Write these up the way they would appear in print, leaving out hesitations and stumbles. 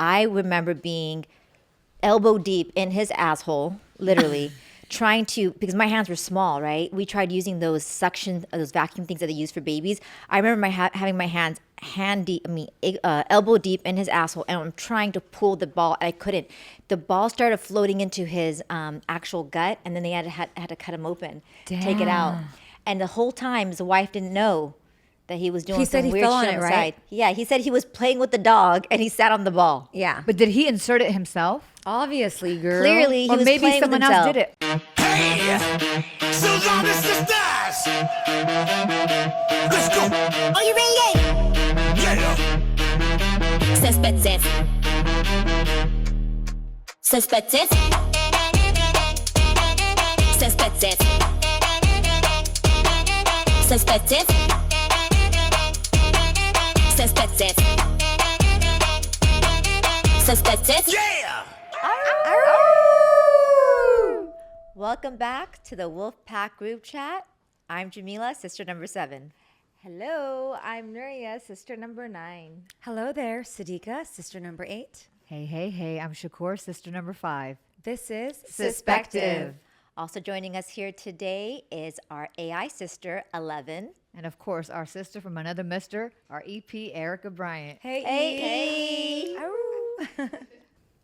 I remember being elbow deep in his asshole, literally, trying to, because my hands were small, right? We tried using those those vacuum things that they use for babies. I remember having my hands elbow deep in his asshole, and I'm trying to pull the ball, and I couldn't. The ball started floating into his actual gut, and then they had to cut him open, take it out. And the whole time, his wife didn't know that he was doing some weird shit on the side. Yeah, he said he was playing with the dog, and he sat on the ball. Yeah. But did he insert it himself? Obviously, girl. Clearly, he or was maybe playing someone with else himself. did it. Hey, Sozahdah sisters. Let's go. Are you ready? Yeah. Sispective. Sispective. Sispective. Sispective. Sispective. Sispective. Yeah. Welcome back to the Wolfpack group chat. I'm Jamila, sister number 7. Hello, I'm Nooreya, sister number 9. Hello there, Siddiqa, sister number 8. Hey, I'm Shakur, sister number 5. This is Sispective. Also joining us here today is our AI sister, 11. And of course, our sister from another mister, our EP, Erika Bryant. Hey.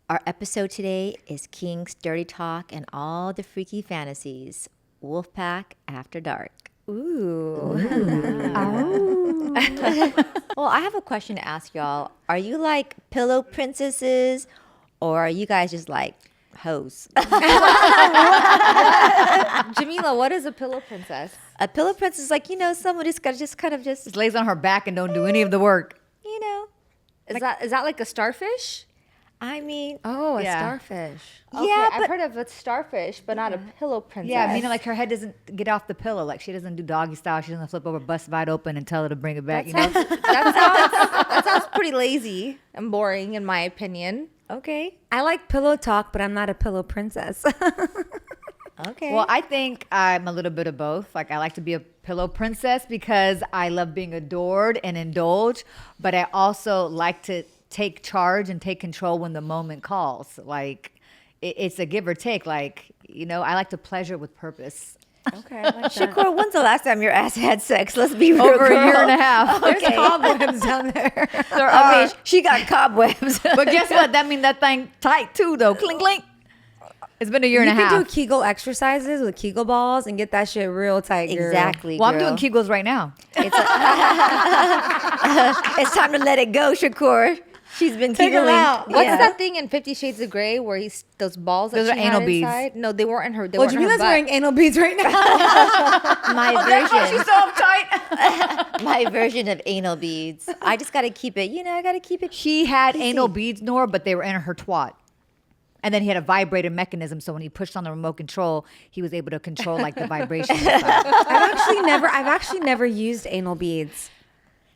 Our episode today is Kinks Dirty Talk and all the freaky fantasies. Wolfpack After Dark. Ooh. Well, I have a question to ask y'all. Are you like pillow princesses, or are you guys just like hoes? Jamila, what is a pillow princess? A pillow princess is like, someone just got just kind of Just lays on her back and don't do any of the work. Is that like a starfish? I mean, Oh, a Yeah. starfish. Okay, yeah, I've but heard of a starfish, but not a pillow princess. Yeah, meaning like her head doesn't get off the pillow. Like she doesn't do doggy style. She doesn't flip over, bust wide open and tell her to bring it back. that sounds pretty lazy and boring in my opinion. okay. I like pillow talk, but I'm not a pillow princess. Okay. Well, I think I'm a little bit of both. Like I like to be a pillow princess because I love being adored and indulged, but I also like to take charge and take control when the moment calls. Like it's a give or take. Like, I like to pleasure with purpose. Okay, I like that. Shakur, when's the last time your ass had sex? Let's be real. Over girl. a year and a half. There's cobwebs down there. Okay, she got cobwebs. But guess what? That means that thing tight too, though. Clink, clink. It's been a year You and a can half. do Kegel exercises with Kegel balls and get that shit real tight, girl. Exactly. Well, I'm girl. doing Kegels right now. It's time to let it go, Shakur. She's been Take 'em giggling. out. What's Yeah. that thing in 50 Shades of Grey where those balls Those that are she had anal beads. inside? No, they weren't in her. They Well, weren't in her Jamila's butt. wearing anal beads right now. My She's version, so uptight. my version of anal beads. I just got to keep it. I got to keep it. She had anal beads, Nor, but they were in her twat. And then he had a vibrator mechanism, so when he pushed on the remote control, he was able to control like the vibration. and stuff. I've actually never used anal beads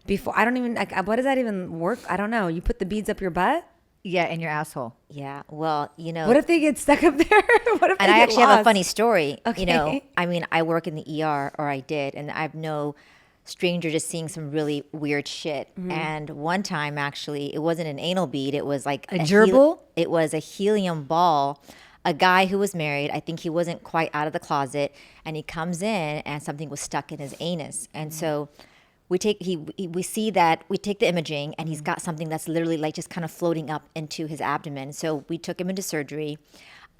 before. I don't even like. What does that even work? I don't know. You put the beads up your butt. Yeah, in your asshole. Yeah. Well, What if they get stuck up there? What if and they I get actually have a lost? funny story. Okay. I mean, I work in the ER, or I did, and I'm no stranger to seeing some really weird shit. And one time, actually, it wasn't an anal bead. It was like A gerbil? It was a helium ball. A guy who was married, I think he wasn't quite out of the closet, and he comes in, and something was stuck in his anus. And so we take we see that, we take the imaging, and he's got something that's literally like just kind of floating up into his abdomen. So we took him into surgery.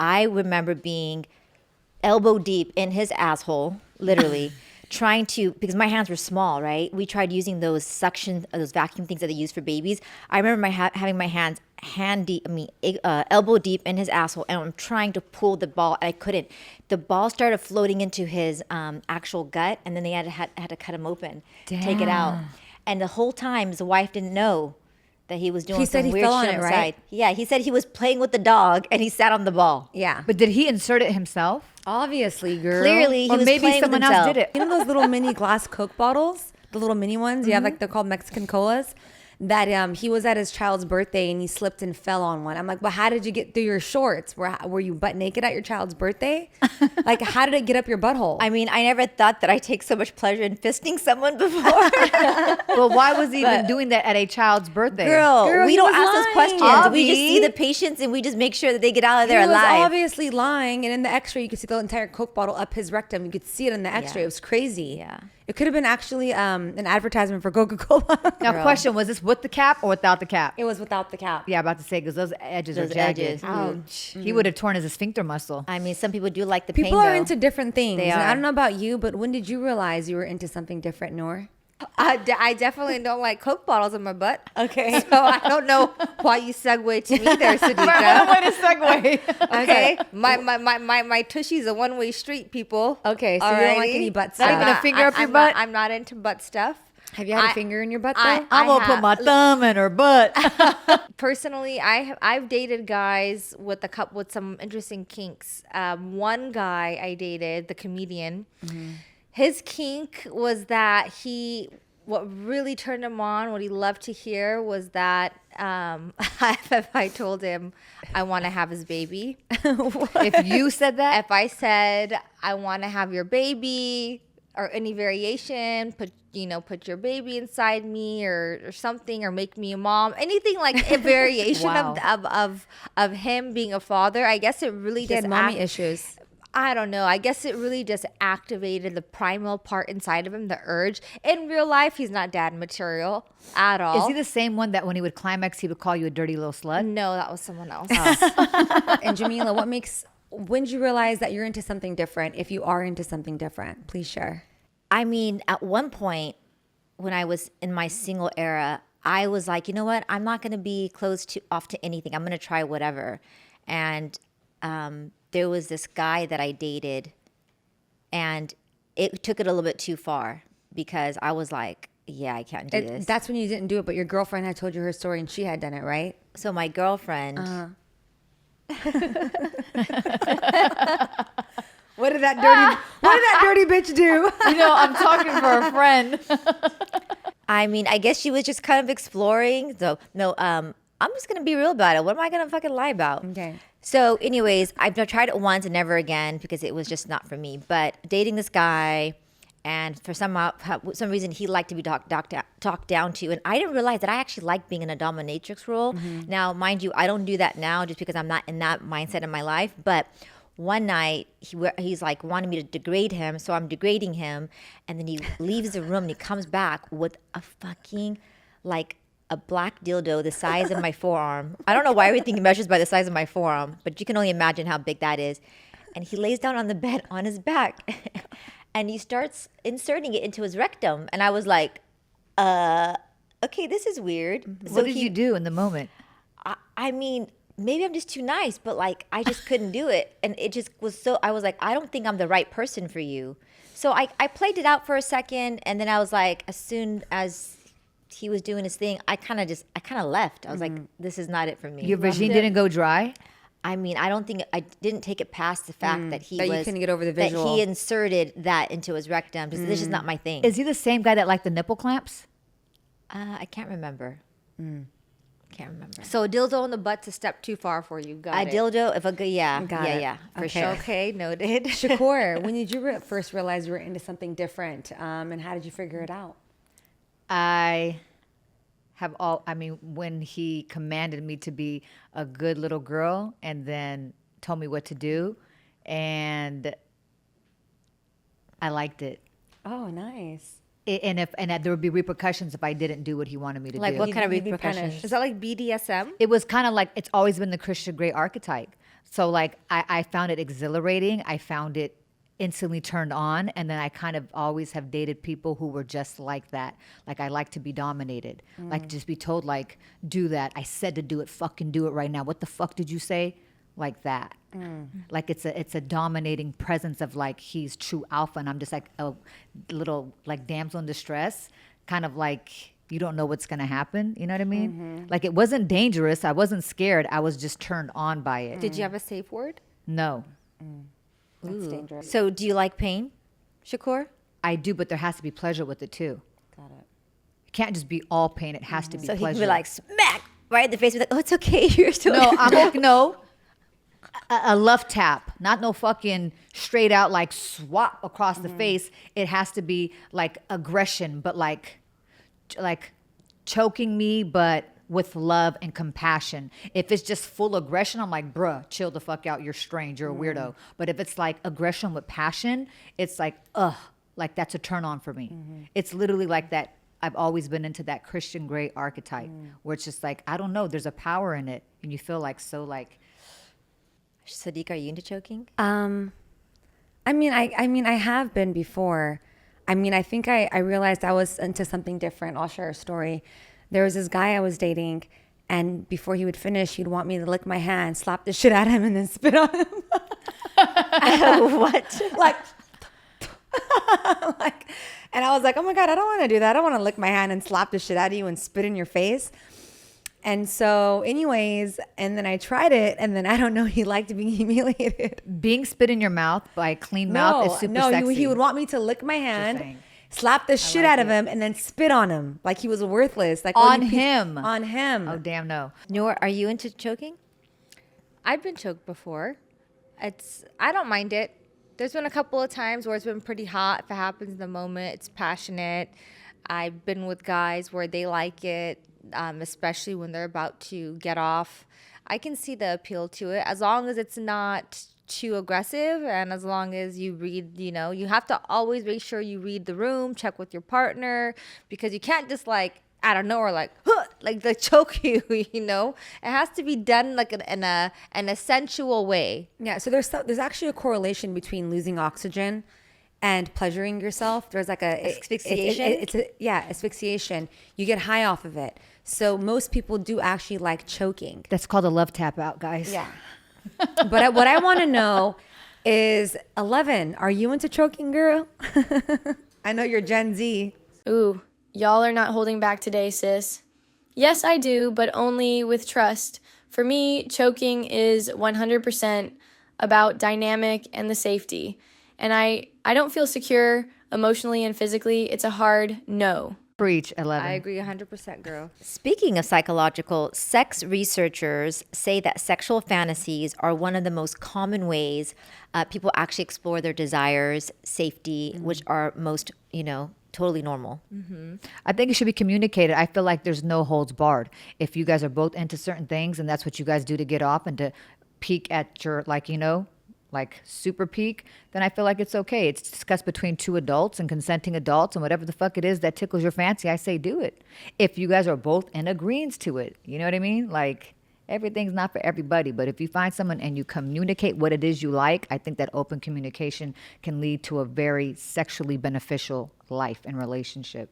I remember being elbow deep in his asshole, literally, trying to, because my hands were small, right? We tried using those those vacuum things that they use for babies. I remember having my hands elbow deep in his asshole, and I'm trying to pull the ball, and I couldn't. The ball started floating into his actual gut, and then they had to cut him open, take it out. And the whole time, his wife didn't know that he was doing He said some he weird fell on shit it, the right? side. Yeah, he said he was playing with the dog, and he sat on the ball. Yeah. But did he insert it himself? Obviously, girl. Clearly, he Or was maybe playing someone with himself. else did it. You know those little mini glass Coke bottles? The little mini ones? You have like, they're called Mexican colas. that he was at his child's birthday and he slipped and fell on one. I'm like, well, how did you get through your shorts? Were you butt naked at your child's birthday? Like, how did it get up your butthole? I mean, I never thought that I take so much pleasure in fisting someone before. Well, why was he even doing that at a child's birthday? Girl, we he don't was ask those lying. questions. We just Avi. see the patients and we just make sure that they get out of there he was alive. obviously lying, and in the X-ray, you could see the entire Coke bottle up his rectum. You could see it in the X-ray. Yeah. It was crazy. Yeah. It could have been actually an advertisement for Coca-Cola. Now, question, was this with the cap or without the cap? It was without the cap. Yeah, about to say, because those edges Those are jagged. edges. Ouch. He would have torn his sphincter muscle. I mean, some people do like the pain. People are though. into different things. They And I are. don't know about you, but when did you realize you were into something different, Noor? I definitely don't like Coke bottles in my butt. Okay. So I don't know why you segue to me there, Siddiqa. Way to segue. Okay. My tushy's a one-way street, people. Okay, so you don't like Alrighty? any butt Not stuff. even a finger up your butt? I'm not into butt stuff. Have you had a I- finger in your butt, though? I'm going to put my thumb in her butt. Personally, I've dated guys with with some interesting kinks. One guy I dated, the comedian, his kink was that what really turned him on, what he loved to hear was that if I told him I want to have his baby, If you said that, if I said I want to have your baby or any variation, put your baby inside me or something, or make me a mom, anything like a variation Wow. of him being a father. I guess it really He had just mommy issues. I don't know. I guess it really just activated the primal part inside of him, the urge. In real life, he's not dad material at all. is he the same one that when he would climax, he would call you a dirty little slut? No, that was someone else. And Jamila, when did you realize that you're into something different? If you are into something different, please share. I mean, at one point when I was in my single era, I was like, you know what? I'm not going to be off to anything. I'm going to try whatever. And there was this guy that I dated, and it took it a little bit too far because I was like, yeah, I can't do this. That's when you didn't do it, but your girlfriend had told you her story and she had done it, right? So my girlfriend, What did that dirty bitch do? You know, I'm talking for a friend. I mean, I guess she was just kind of exploring. So no, I'm just gonna be real about it. What am I gonna fucking lie about? Okay. So, anyways, I've tried it once and never again because it was just not for me. But dating this guy, and for some reason, he liked to be talked down to, and I didn't realize that I actually like being in a dominatrix role. Now, mind you, I don't do that now just because I'm not in that mindset in my life. But one night, he's like wanting me to degrade him, so I'm degrading him, and then he leaves the room and he comes back with a fucking a black dildo the size of my forearm. I don't know why everything measures by the size of my forearm, but you can only imagine how big that is. And he lays down on the bed on his back and he starts inserting it into his rectum. And I was like, okay, this is weird. What did you do in the moment? I mean, maybe I'm just too nice, but I just couldn't do it. And it just was I was like, I don't think I'm the right person for you. So I played it out for a second. And then I was like, as soon as he was doing his thing, I kind of left. I was like, this is not it for me. Your vagine didn't go dry? I mean, I didn't take it past the fact that That you couldn't get over the that visual. he inserted that into his rectum. This is not my thing. Is he the same guy that liked the nipple clamps? I can't remember. Can't remember. So a dildo in the butt's a step too far for you. Got A it. dildo, if a good, yeah, Got it. yeah, for Okay. sure. Okay, noted. Shakur, when did you first realize you were into something different? And how did you figure it out? When he commanded me to be a good little girl and then told me what to do, and I liked it. Oh, nice. And there would be repercussions if I didn't do what he wanted me to Like do. what kind of You'd be repercussions? punished. Is that like BDSM? It was kind of like, it's always been the Christian Grey archetype. So I found it exhilarating. I found it instantly turned on. And then I kind of always have dated people who were just like that. Like, I like to be dominated. Like, just be told, like, do that. I said to do it. Fucking do it right now. What the fuck did you say? Like that. Like, it's a dominating presence of, like, he's true alpha. And I'm just like a little, like, damsel in distress. Kind of like, you don't know what's going to happen. You know what I mean? Like, it wasn't dangerous. I wasn't scared. I was just turned on by it. Did you have a safe word? No. That's dangerous. So, do you like pain, Shakur? I do, but there has to be pleasure with it too. Got it. can't just be all pain. It has to be So he pleasure. can be like, smack right in the face. Be like, oh, it's okay. You're still. no, I'm like, no. A love tap, not no fucking straight out like swap across the face. It has to be like aggression, but like choking me, but with love and compassion. If it's just full aggression, I'm like, bruh, chill the fuck out. You're strange. You're a weirdo. But if it's like aggression with passion, it's like, ugh, like that's a turn on for me. It's literally like that. I've always been into that Christian Grey archetype where it's just like, I don't know, there's a power in it. And you feel like so like. Siddiqa, are you into choking? I mean, I have been before. I mean, I think I realized I was into something different. I'll share a story. There was this guy I was dating, and before he would finish, he'd want me to lick my hand, slap the shit out of him, and then spit on him. What? like, and I was like, oh my God, I don't want to do that. I don't want to lick my hand and slap the shit out of you and spit in your face. And so anyways, and then I tried it, and then I don't know, he liked being humiliated. Being spit in your mouth by a clean mouth is super sexy. He would want me to lick my hand, saying. slap the shit out of him, and then spit on him like he was worthless. Like On him. On him. Oh, damn, no. Noor, are you into choking? I've been choked before. I don't mind it. There's been a couple of times where it's been pretty hot. If it happens in the moment, it's passionate. I've been with guys where they like it, especially when they're about to get off. I can see the appeal to it as long as it's not too aggressive, and as long as you read, you have to always make sure you read the room, check with your partner, because you can't just like out of nowhere like huh, like they choke you. It has to be done like in a sensual way. Yeah. So there's actually a correlation between losing oxygen and pleasuring yourself. There's like a Asphyxiation? Asphyxiation. You get high off of it. So most people do actually like choking. That's called a love tap out, guys. Yeah. But what I want to know is, 11, are you into choking, girl? I know you're Gen Z. Ooh, y'all are not holding back today, sis. Yes, I do, but only with trust. For me, choking is 100% about dynamic and the safety. And I don't feel secure emotionally and physically. It's a hard no. Preach, 11. I agree 100%, girl. Speaking of psychological, sex researchers say that sexual fantasies are one of the most common ways people actually explore their desires, safety, which are most, totally normal. I think it should be communicated. I feel like there's no holds barred. If you guys are both into certain things and that's what you guys do to get off and to peak at your, like super peak, then I feel like it's okay. It's discussed between two adults and consenting adults, and whatever the fuck it is that tickles your fancy, I say do it. If you guys are both in agreement to it, you know what I mean? Like, everything's not for everybody, but if you find someone and you communicate what it is you like, I think that open communication can lead to a very sexually beneficial life and relationship.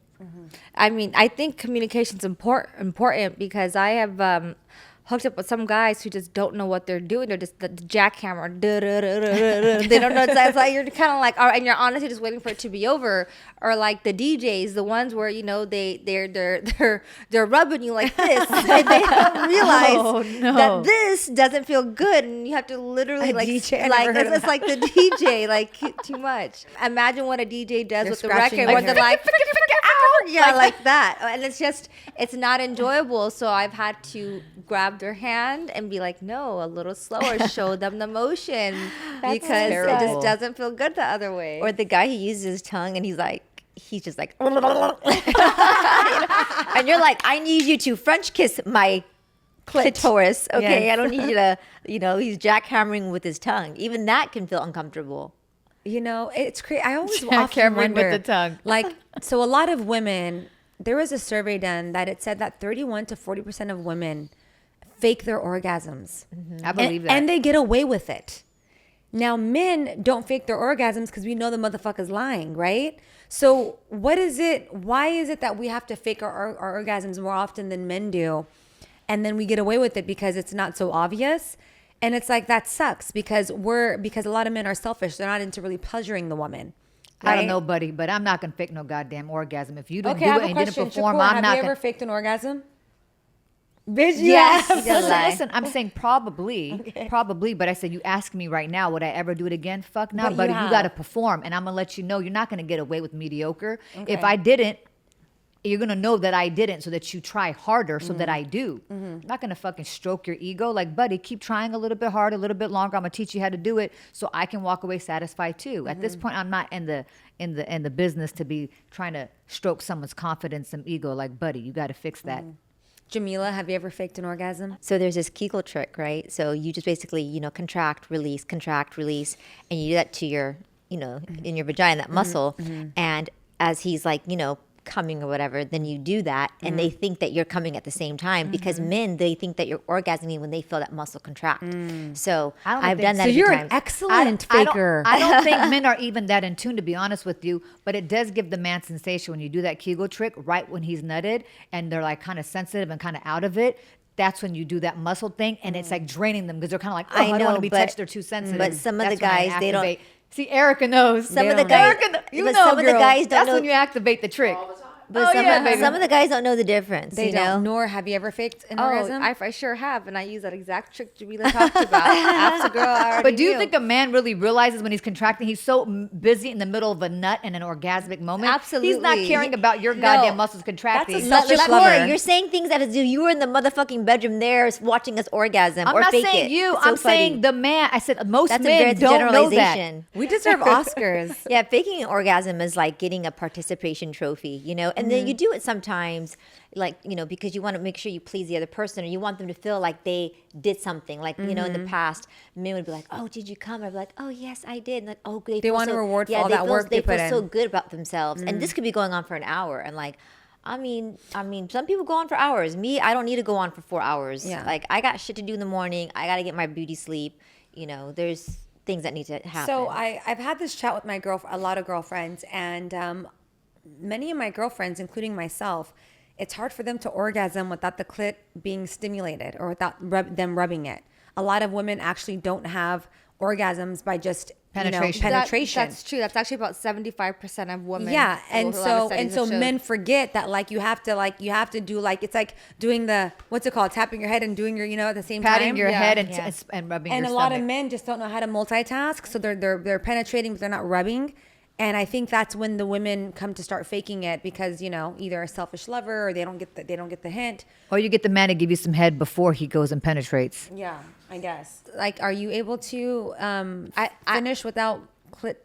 I mean, I think communication's important because I have hooked up with some guys who just don't know what they're doing. They're just the jackhammer. They don't know. It's like you're kind of like, and you're honestly just waiting for it to be over. Or like the DJs, the ones where they're rubbing you like this, and they don't realize that this doesn't feel good, and you have to literally it's like the DJ, like too much. Imagine what a DJ does with the record, where they're like. Yeah, like that. And it's not enjoyable. So I've had to grab their hand and be like, no, a little slower, show them the motion because terrible. it just doesn't feel good the other way. Or the guy who uses his tongue and he's just like, and you're like, I need you to French kiss my clitoris. Okay, Yes. I don't need you to, he's jackhammering with his tongue. Even that can feel uncomfortable. It's crazy. I always often Jackhammering wonder, with the tongue. So a lot of women, there was a survey done that it said that 31 to 40% of women fake their orgasms. I believe that. And they get away with it. Now, men don't fake their orgasms because we know the motherfucker's lying, right? So what is it? Why is it that we have to fake our orgasms more often than men do? And then we get away with it because it's not so obvious. And it's like, that sucks because a lot of men are selfish. They're not into really pleasuring the woman. Right? I don't know, buddy, but I'm not going to fake no goddamn orgasm. If you didn't Okay, do I it have a and you didn't question. perform, Shakur, I'm have not you going ever to. faked an orgasm? Bitch, Yes. yes. Listen, I'm saying probably, but I said, you ask me right now, would I ever do it again? Fuck no, But you buddy. You have. got to perform, and I'm going to let you know you're not going to get away with mediocre. If I didn't, you're gonna know that I didn't, so that you try harder, so that I do. I'm not gonna fucking stroke your ego. Like, buddy, keep trying a little bit harder, a little bit longer. I'm gonna teach you how to do it, so I can walk away satisfied too. At this point, I'm not in the business to be trying to stroke someone's confidence and ego. Like, buddy, you got to fix that. Jamila, have you ever faked an orgasm? So there's this Kegel trick, right? So you just basically, contract, release, and you do that to your, in your vagina, that muscle. And as he's like, coming or whatever, then you do that, and they think that you're coming at the same time, because men, they think that you're orgasming when they feel that muscle contract. So I've done that. So a few you're an times. excellent faker. I don't think men are even that in tune, to be honest with you, but it does give the man sensation when you do that Kegel trick right when he's nutted and they're like kind of sensitive and kind of out of it. That's when you do that muscle thing, and it's like draining them, because they're kind of like, oh, I don't want to be touched, they're too sensitive. But some of the That's when I guys, they don't. activate. See, Erika knows. Some of the guys, you but know, some of the girl. guys don't That's know. when you activate the trick. But some of the guys don't know the difference. They don't. Nor have you ever faked an orgasm? I sure have, and I use that exact trick Jamila talked about. Ask a girl, I already But do you knew. think a man really realizes when he's contracting? He's so busy in the middle of a nut and an orgasmic moment. Absolutely. He's not caring about your goddamn muscles contracting. That's a selfish Shakur, lover. you're saying things that is you were in the motherfucking bedroom there watching us orgasm I'm or not fake saying it. you. It's so I'm funny. saying the man. I said most That's a men very don't know that. generalization. We deserve Oscars. Yeah, faking an orgasm is like getting a participation trophy, and then you do it sometimes, like, because you want to make sure you please the other person, or you want them to feel like they did something. Like, in the past, men would be like, oh, did you come? I'd be like, oh, yes, I did. And like, oh, they feel want a so, reward for yeah, all they that feel, work they put feel so in. good about themselves. And this could be going on for an hour. And like, I mean, some people go on for hours. Me, I don't need to go on for 4 hours. Yeah. Like, I got shit to do in the morning. I got to get my beauty sleep. There's things that need to happen. So I've had this chat with a lot of girlfriends, and many of my girlfriends, including myself, it's hard for them to orgasm without the clit being stimulated or without them rubbing it. A lot of women actually don't have orgasms by just Penetration. penetration. That's true. That's actually about 75% of women. Yeah, A and lot of so studies have showed. men forget that you have to do it's like doing the what's it called, tapping your head and doing your at the same Patting time. your head and, Yeah. and rubbing And your a lot of stomach. men just don't know how to multitask, so they're penetrating, but they're not rubbing. And I think that's when the women come to start faking it, because either a selfish lover, or they don't get the hint. Or you get the man to give you some head before he goes and penetrates. Yeah, I guess. Like, are you able to finish without clit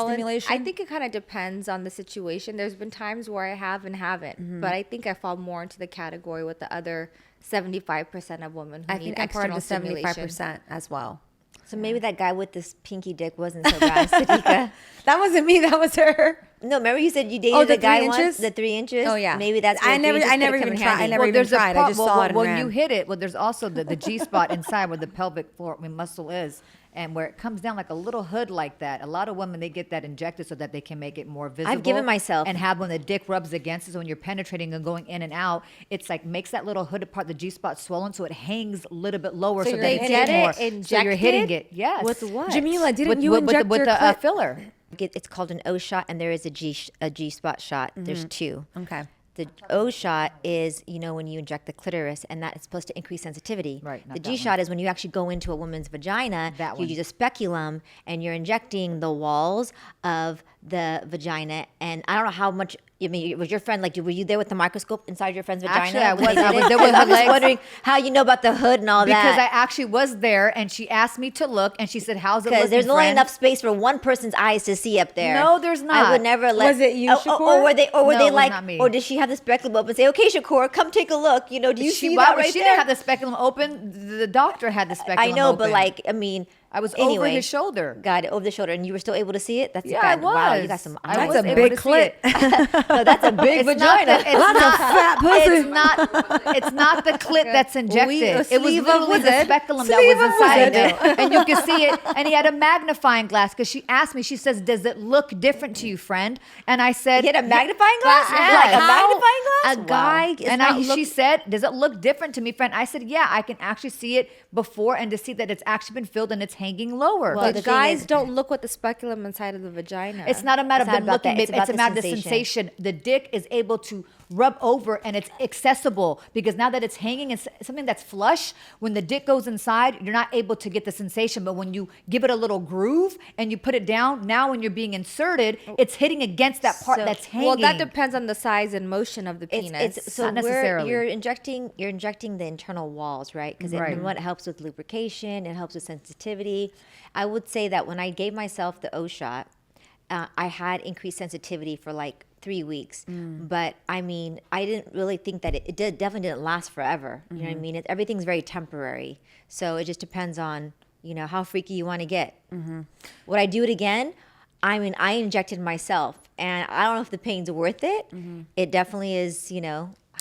stimulation? I think it kind of depends on the situation. There's been times where I have and haven't, but I think I fall more into the category with the other 75% of women who I need think I'm part of external the stimulation. 75% as well. So maybe that guy with this pinky dick wasn't so bad, Siddiqa. That wasn't me. That was her. No, remember you said you dated the a guy 3 once, inches? the 3 inches? Oh, yeah. Maybe that's I where never- 3 inches I never could come even in tried- I handy. never even tried. I just saw it and when ran. you hit it, there's also the G spot inside where the pelvic floor muscle is, and where it comes down like a little hood like that. A lot of women, they get that injected so that they can make it more visible. given myself- and have when the dick rubs against it. So when you're penetrating and going in and out, it's like makes that little hooded part, the G spot, swollen, so it hangs a little bit lower, so, you're that hitting it's it more. So you're hitting injected? it, yes. With what? Jamila, didn't With, you with, inject with your the clit? filler. It's called an O shot, and there is a G spot shot. There's two. Okay. The O shot is, when you inject the clitoris, and that is supposed to increase sensitivity. Right, not The that G shot is when you actually go into a woman's vagina. That you one. use a speculum, and you're injecting the walls of the vagina. And I don't know how much. Was your friend were you there with the microscope inside your friend's vagina? Actually, I when they was. I did was it? there with her I'm just legs. wondering how you know about the hood and all Because I that. actually was there, and she asked me to look, and she said, "How's it Because looking, there's only friend?" enough space for one person's eyes to see up there. No, there's I not. would never let. Was it you, Or Shakur? were they? Or were No, they it was like? not me. Or did she have the speculum open and say, "Okay, Shakur, come take a look"? Do you see that right she there? didn't have the speculum open. The doctor had the speculum I know, open. but I was anyway, over his shoulder. Got it over the shoulder, and you were still able to see it. That's Yeah, I God, Wow, you was. got some. I That's was a able big to see clit. it. No, that's a big It's not vagina. the- it's not- fat pussy. It's not. It's not the clit that's injected. A It was sleeve of literally the wizard. speculum that Sleeve was of inside of wizard. it, and you could see it. And he had a magnifying glass because she asked me. She says, "Does it look different to you, friend?" And I said, You had a magnifying glass, Yes. like a How magnifying glass. A guy is And not look- she said, "Does it look different to me, friend?" I said, "Yeah, I can actually see it before, and to see that it's actually been filled and it's hanging lower." Well, the the thing guys is- don't look with the speculum inside of the vagina. It's not a matter of It's not them about looking, that. babe. It's a matter of the sensation. The dick is able to rub over and it's accessible, because now that it's hanging, it's something that's flush. When the dick goes inside, you're not able to get the sensation. But when you give it a little groove and you put it down, now when you're being inserted, it's hitting against that part that's hanging. Well, that depends on the size and motion of the penis. So Not necessarily. you're injecting the internal walls, right? Because what helps with lubrication, it helps with sensitivity. I would say that when I gave myself the O shot, I had increased sensitivity for like 3 weeks. But I mean, I didn't really think that it definitely didn't last forever. You know what I mean? Everything's very temporary. So it just depends on, how freaky you want to get. Would I do it again? I mean, I injected myself, and I don't know if the pain's worth it. It definitely is, I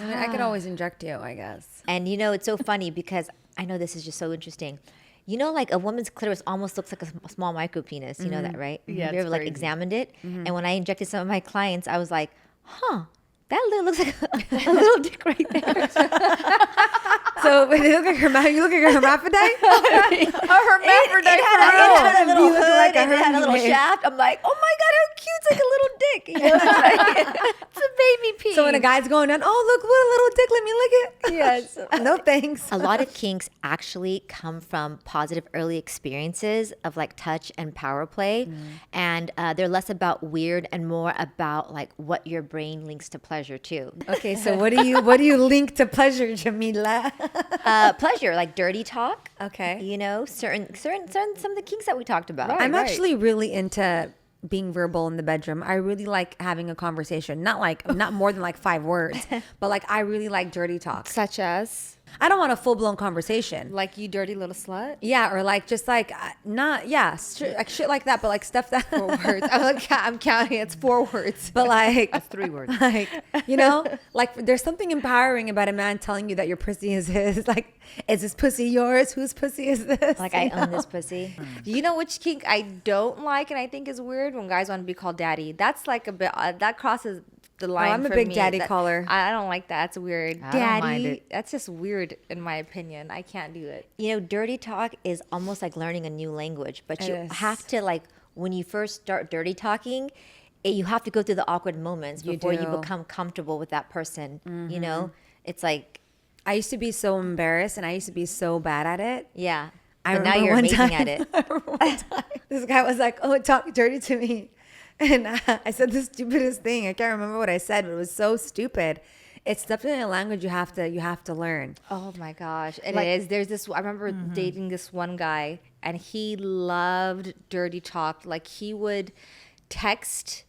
mean, I could always inject you, I guess. And it's so funny because I know this is just so interesting. Like a woman's clitoris almost looks like a small micro penis. You know that, right? Yeah, Have you it's ever like crazy. examined it? And when I injected some of my clients, I was like, that looks like a little dick right there. So when you look at you look at her hermaphrodite? It had a little You look hood like a and it had a little hermit. shaft. I'm like, oh my God, how cute. It's like a little dick. It's a baby pee. So when a guy's going on, oh, look, what a little dick, let me lick it. Yes. No thanks. A lot of kinks actually come from positive early experiences of like touch and power play. And they're less about weird and more about like what your brain links to pleasure too. Okay, so what do you link to pleasure, Jamila? Pleasure, like dirty talk. Okay. Certain some of the kinks that we talked about. I'm actually really into being verbal in the bedroom. I really like having a conversation. Not more than like 5 words, but like I really like dirty talk. Such as, I don't want a full blown conversation. like, you dirty little slut. Yeah, or like just like like shit like that, but like stuff that 4 words. I'm counting. It's 4 words. but like That's 3 words. like like there's something empowering about a man telling you that your pussy is his. Like, is this pussy yours? Whose pussy is this? Like I own this pussy. You know which kink I don't like and I think is weird? When guys want to be called daddy. That's like a bit, that crosses the line. I'm a for big me. daddy caller. I don't like that. It's weird. I don't mind it. That's just weird in my opinion. I can't do it. Dirty talk is almost like learning a new language, but you is. have to like when you first start dirty talking, you have to go through the awkward moments before you do. become comfortable with that person. It's like, I used to be so embarrassed and I used to be so bad at it. yeah. I But now remember you're one amazing time- at it. I remember one time, this guy was like, "Oh, talk dirty to me," and I said the stupidest thing. I can't remember what I said, but it was so stupid. It's definitely a language you have to learn. Oh my gosh, it is. There's this. I remember dating this one guy, and he loved dirty talk. Like, he would text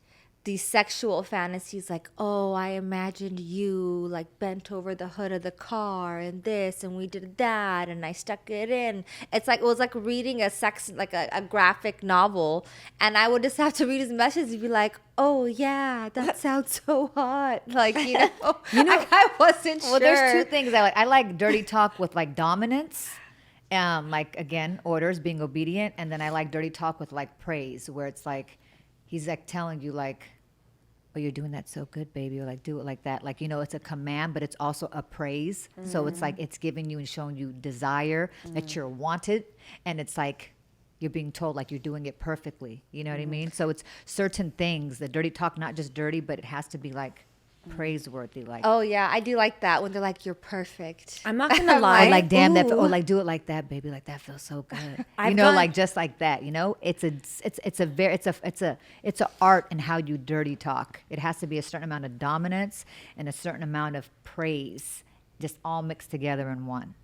these sexual fantasies, like, "Oh, I imagined you like bent over the hood of the car, and this, and we did that, and I stuck it in." It's like it was like reading a a graphic novel, and I would just have to read his message and be like, "Oh yeah, that sounds so hot." Like, I wasn't sure. Well, there's 2 things I like. I like dirty talk with like dominance, like again orders, being obedient, and then I like dirty talk with like praise, where it's like he's like telling you like, "Oh, you're doing that so good, baby," or like, "Do it like that." Like, it's a command, but it's also a praise. So it's like it's giving you and showing you desire that you're wanted, and it's like you're being told like you're doing it perfectly. You know what I mean? So it's certain things. The dirty talk, not just dirty, but it has to be like praiseworthy. Like, Oh yeah, I do like that when they're like, "You're perfect." I'm not gonna lie. or like, damn, that, Ooh. or like, do it like that, baby, like that feels so good. I've Like done- just like that. It's a art in how you dirty talk. It has to be a certain amount of dominance and a certain amount of praise, just all mixed together in one.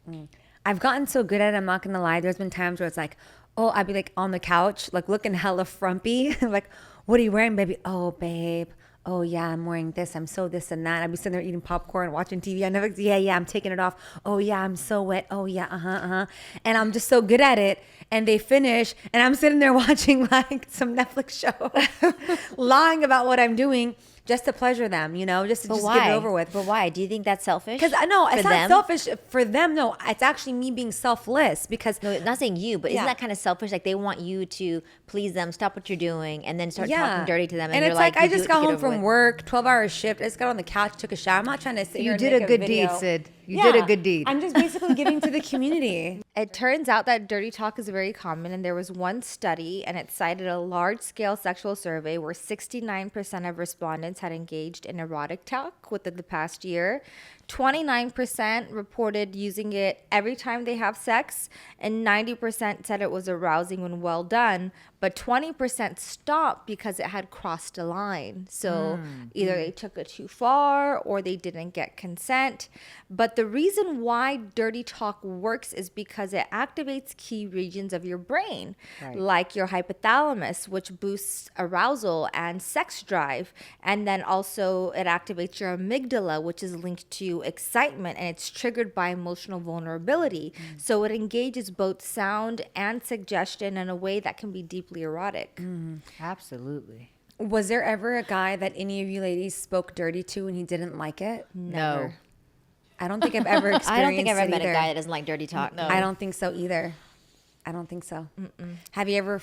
I've gotten so good at it, I'm not gonna lie. There's been times where it's like, oh, I'd be like on the couch, like looking hella frumpy. Like, what are you wearing, baby? Oh, babe. Oh yeah, I'm wearing this. I'm so this and that. I'd be sitting there eating popcorn, watching TV. I never, yeah, I'm taking it off. Oh yeah, I'm so wet. Oh yeah, And I'm just so good at it. And they finish, and I'm sitting there watching like some Netflix show, lying about what I'm doing just to pleasure them, just to But just why? get it over with. But why? Do you think that's selfish? Because I know it's For not them? selfish for them. No, it's actually me being selfless. Because No, not saying you, but Yeah. isn't that kind of selfish? Like they want you to please them, stop what you're doing, and then start yeah, talking dirty to them. and you're it's like you I do just it to got get home over from with. work, 12-hour shift. I just got on the couch, took a shower. I'm not trying to sit here You and did make a good video. deed, Sid. You did a good deed. I'm just basically giving to the community. It turns out that dirty talk is very common, and there was one study, and it cited a large-scale sexual survey where 69% of respondents had engaged in erotic talk within the past year. 29% reported using it every time they have sex, and 90% said it was arousing when well done, but 20% stopped because it had crossed a line. So either they took it too far or they didn't get consent. But the reason why dirty talk works is because it activates key regions of your brain, like your hypothalamus, which boosts arousal and sex drive. And then also it activates your amygdala, which is linked to excitement, and it's triggered by emotional vulnerability. So it engages both sound and suggestion in a way that can be deeply erotic. Absolutely. Was there ever a guy that any of you ladies spoke dirty to and he didn't like it? No. I don't think I've ever experienced I don't think I've ever met either. a guy that doesn't like dirty talk. No. I don't think so either. I don't think so. Have you ever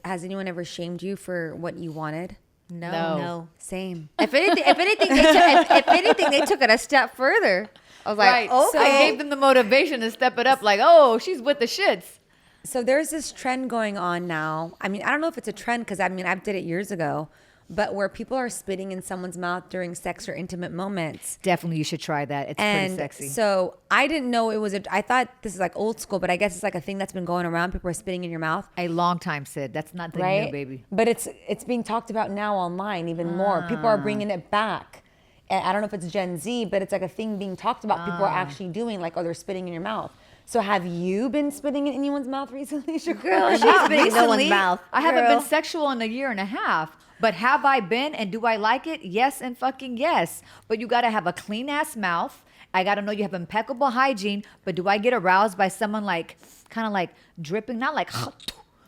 has anyone ever shamed you for what you wanted? No. Same. If anything, they took it a step further. I was like, So I gave them the motivation to step it up. Like, oh, she's with the shits. So there's this trend going on now. I mean, I don't know if it's a trend because I did it years ago, but where people are spitting in someone's mouth during sex or intimate moments. Definitely, you should try that. It's And pretty sexy. so I didn't know it was I thought this is like old school, but I guess it's like a thing that's been going around. People are spitting in your mouth. A long time, Sid. That's not the Right? new baby. But it's being talked about now online even more. People are bringing it back. And I don't know if it's Gen Z, but it's like a thing being talked about. People are actually doing like, oh, they're spitting in your mouth. So have you been spitting in anyone's mouth recently, Shakur? Girl, she's spitting in no one's mouth. I haven't been sexual in a year and a half. But have I been, and do I like it? Yes and fucking yes. But you got to have a clean ass mouth. I got to know you have impeccable hygiene. But do I get aroused by someone like kind of like dripping? Not like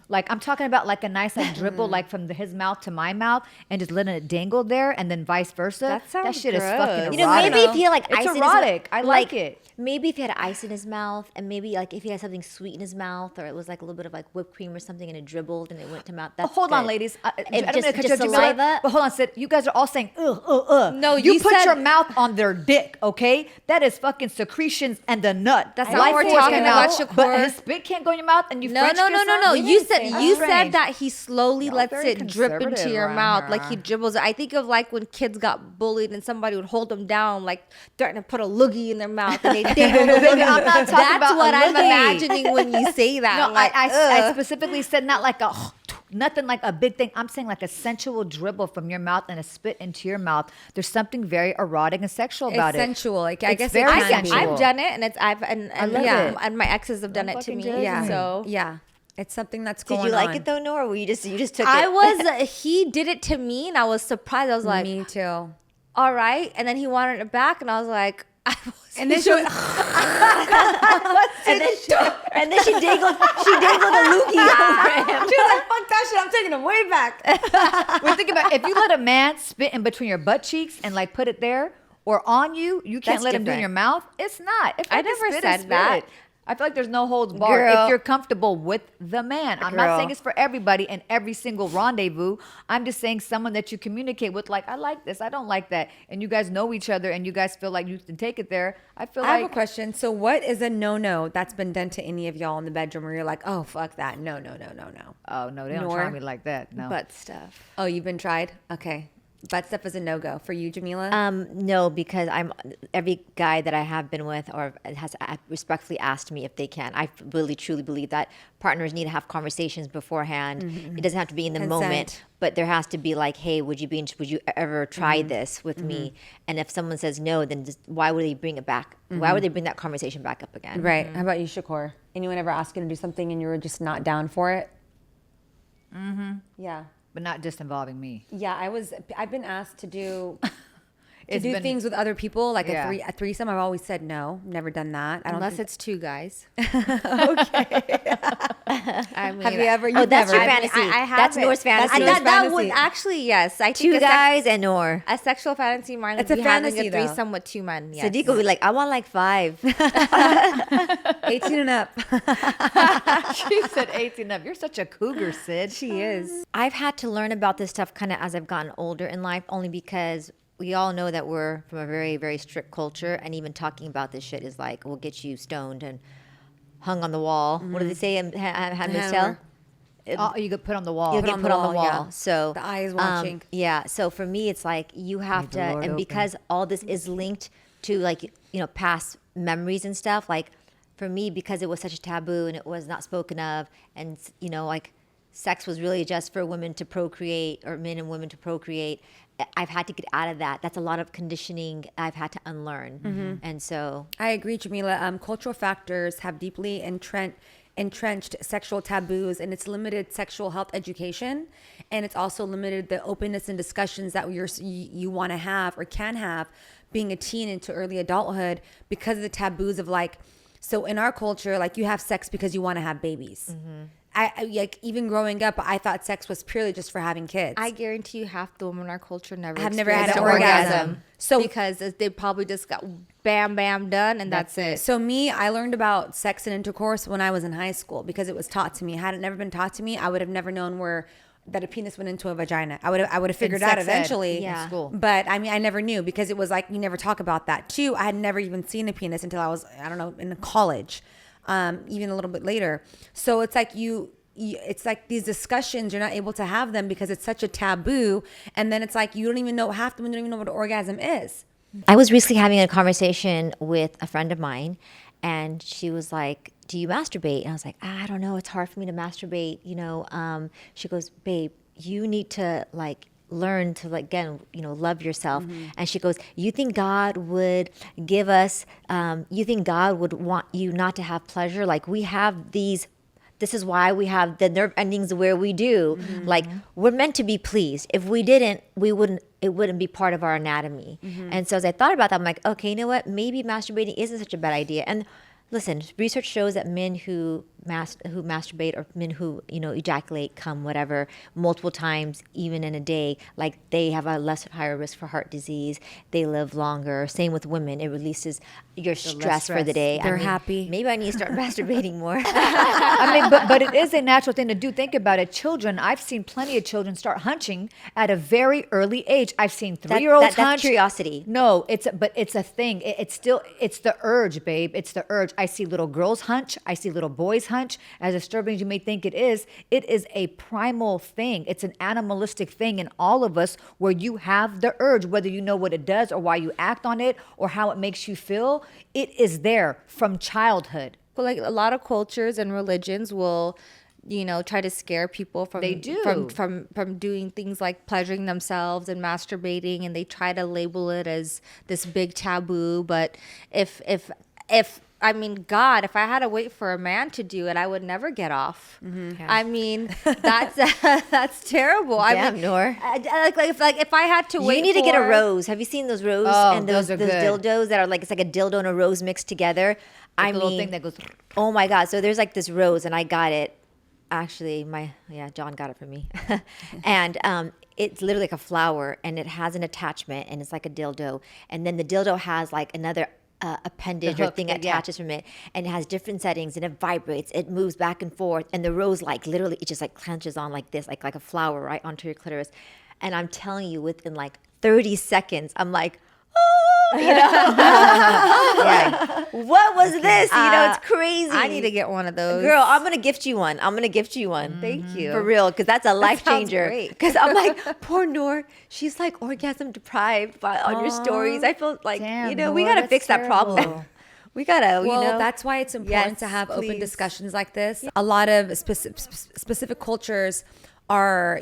like I'm talking about like a nice like dribble like from his mouth to my mouth and just letting it dangle there, and then vice versa. That sounds shit is fucking erotic. You know, maybe if he had like It's ice erotic. in his I like it. Maybe if he had ice in his mouth, and maybe like if he had something sweet in his mouth, or it was like a little bit of like whipped cream or something, and it dribbled and it went to mouth. That's Hold on, good. ladies. I If don't mean to cut you off, Jamila, saliva. but hold on, Sid. You guys are all saying, No, you you put said- your mouth on their dick, okay? That is fucking secretions and the nut. That's not Life what we're force talking came about, out, Shakur. But his spit can't go in your mouth, and you No, French no, kiss no, no, him? no. We You didn't said say that. you That's said strange. that he slowly Y'all lets very it drip into conservative your around mouth, here, like he huh? dribbles it. I think of like when kids got bullied and somebody would hold them down, like threatening to put a loogie in their mouth, and they dangle the loogie. I'm not talking That's about what a I'm loogie. imagining when you say that. No, I'm like, I specifically said not like a nothing like a big thing. I'm saying like a sensual dribble from your mouth and a spit into your mouth. There's something very erotic and sexual about It's it. sensual. Like I It's guess it very can be. sensual. I've done it, and love it. and my exes have done Don't it to fucking me. judge Yeah. me. So Yeah. It's something that's Did going you like on. it though, Nora? Or were you just took I it? was. He did it to me, and I was surprised. I was like, Me too. all right. And then he wanted it back, and I was like, I was. And then she was, and then she dangled a loogie over him. she was like, fuck that shit. I'm taking it way back. Well, think about if you let a man spit in between your butt cheeks and like put it there or on you, you can't That's let him do it in different. your mouth. It's not. If I can never spit, said spit. that. I feel like there's no holds barred Girl. if you're comfortable with the man. I'm not Girl. saying it's for everybody and every single rendezvous. I'm just saying someone that you communicate with, like, I like this, I don't like that. And you guys know each other and you guys feel like you can take it there. I feel I have like a question. So what is a no-no that's been done to any of y'all in the bedroom where you're like, oh, fuck that. No, no, no, no, no. oh no, they don't Nor- try me like that. No. Butt stuff. Oh, you've been tried? Okay. Butt stuff is a no-go. For you, Jamila? No, because every guy that I have been with or has respectfully asked me if they can. I really truly believe that partners need to have conversations beforehand. It doesn't have to be in the moment, Consent. but there has to be like, hey, would you ever try this with me? And if someone says no, then just, why would they bring it back? Why would they bring that conversation back up again? Right. How about you, Shakur? Anyone ever ask you to do something and you were just not down for it? Yeah. But not just involving me. Yeah, I've been asked to do It's been- things with other people, like Yeah. a threesome. I've always said no, never done that. I don't Unless think, it's two guys. have you ever? Oh, that's never. your fantasy. I That's haven't. Nora's fantasy. Nora's That would fantasy. actually, yes. I think Two guys and Nor. A sexual fantasy of mine It's would a be having fantasy, a though. threesome with two men. Yes. Siddiqa would be like, I want like 5. 18 and up. She said 18 up. You're such a cougar, Sid. She is. I've had to learn about this stuff kind of as I've gotten older in life, only because we all know that we're from a very, very strict culture, and even talking about this shit is like, will get you stoned and hung on the wall. What do they say in Handmaid's Tale? Oh, you get put on the wall. You'll get put on the wall. yeah. So The eye is watching. yeah. So for me, it's like you have to, the Lord and open. because all this is linked to like past memories and stuff. Like for me, because it was such a taboo and it was not spoken of, and like sex was really just for women to procreate, or men and women to procreate. I've had to get out of that. That's a lot of conditioning I've had to unlearn. And so I agree, Jamila. Cultural factors have deeply entrenched sexual taboos, and it's limited sexual health education, and it's also limited the openness and discussions that you want to have or can have being a teen into early adulthood, because of the taboos of like, so in our culture, like you have sex because you want to have babies. I like, even growing up, I thought sex was purely just for having kids. I guarantee you half the women in our culture never have never had experienced an orgasm. So because they probably just got bam bam done and that's it. So me, I learned about sex and intercourse when I was in high school, because it was taught to me. Had it never been taught to me, I would have never known that a penis went into a vagina. I would have figured out sex ed eventually. in Yeah. school. But I mean, I never knew, because it was like, you never talk about that. Two, I had never even seen a penis until I was, I don't know, in college, even a little bit later. So it's like it's like these discussions, you're not able to have them because it's such a taboo. And then it's like, you don't even know, half the women don't even know what an orgasm is. I was recently having a conversation with a friend of mine, and she was like, do you masturbate? And I was like, I don't know. It's hard for me to masturbate. She goes, babe, you need to like learn to like, again, love yourself. And she goes, you think God would give us, you think God would want you not to have pleasure? Like we have this is why we have the nerve endings where we do. Like we're meant to be pleased. If we didn't, it wouldn't be part of our anatomy. And so as I thought about that, I'm like, okay, you know what? Maybe masturbating isn't such a bad idea. And listen, research shows that men who masturbate, or men who ejaculate, come, whatever, multiple times, even in a day, like they have a less higher risk for heart disease. They live longer. Same with women. It releases your stress for the stress. day. They're happy. Maybe I need to start masturbating more. I mean, but it is a natural thing to do. Think about it. Children, I've seen plenty of children start hunching at a very early age. I've seen 3-year-olds That's hunch. curiosity. No, it's a thing. It's the urge, babe. It's the urge. I see little girls hunch. I see little boys hunch. As disturbing as you may think it is a primal thing. It's an animalistic thing in all of us, where you have the urge, whether you know what it does or why you act on it or how it makes you feel. It is there from childhood. But like a lot of cultures and religions will, try to scare people from They do. from doing things like pleasuring themselves and masturbating, and they try to label it as this big taboo. But if I mean, God, if I had to wait for a man to do it, I would never get off. I mean, that's terrible. Damn, I mean, Noor. if I had to wait, You need to get a rose. Have you seen those rose Oh, and those those are those good. dildos that are like, it's like a dildo and a rose mixed together? Like a little thing that goes. Oh my God. So there's like this rose, and I got it. Actually, John got it for me. And it's literally like a flower, and it has an attachment, and it's like a dildo. And then the dildo has like another appendage The or hook, thing yeah. attaches from it, and it has different settings, and it vibrates, it moves back and forth, and the rose like literally it just like clenches on like this, like a flower right onto your clitoris. And I'm telling you, within like 30 seconds, I'm like, oh, what was this? It's crazy. I need to get one of those. Girl, I'm gonna gift you one. Thank you. For real, because that's a life sounds changer. great. Because I'm like, poor Noor, she's like orgasm deprived on your stories. I feel like, Damn, we Noor, gotta that's fix that problem. terrible. We gotta, Well, that's why it's important Yes, to have open please. discussions like this. A lot of specific cultures are,